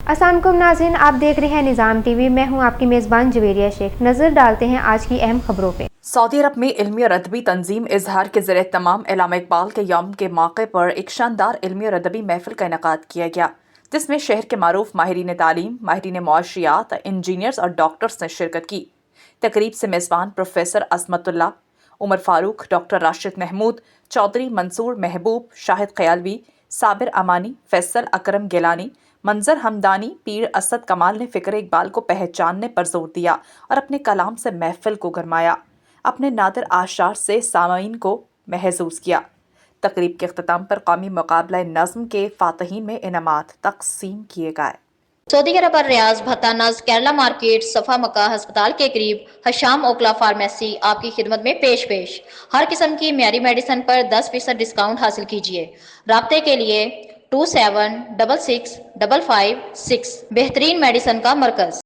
अस्सलाम वालेकुम नाज़रीन, आप देख रहे हैं निज़ाम टीवी। मैं हूं आपकी मेज़बान जवेरिया शेख। नज़र डालते हैं आज की अहम खबरों पे। सऊदी अरब में इल्मी और अदबी तंजीम इजहार के ज़रिए तमाम अल्लामा इकबाल के यौम के मौके पर एक शानदार इल्मी और अदबी महफिल का इनेकाद किया गया, जिसमें शहर के मारूफ माहिरीन तालीम, माहिरीन मुआशरियात, इंजीनियर्स और डॉक्टर्स ने शिरकत की। तकरीब से मेज़बान प्रोफेसर अज़मतुल्लाह, उमर फारूक, डॉक्टर राशिद महमूद, चौधरी मंसूर महबूब, शाहिद ख़यालवी, साबिर अमानी, फैसल अकरम गिलानी, मंजर हमदानी, पीर असद कमाल ने फ़िक्र इकबाल को पहचानने पर जोर दिया और अपने कलाम से महफिल को गरमाया, अपने नादिर आशार से सामीन को महसूस किया। तकरीब के अख्ताम पर कौमी मुकाबला नज़्म के फ़ातहीन में इनामात तक़सीम किए गए। सऊदी अरब और रियाज भत्ता नज़ केरला मार्केट सफ़ा मक्का अस्पताल के करीब हशाम ओकला फार्मेसी आपकी खिदमत में पेश हर किस्म की म्यारी मेडिसिन पर 10% डिस्काउंट हासिल कीजिए। राब्ते के लिए 27665556 बेहतरीन मेडिसिन का मरकज़।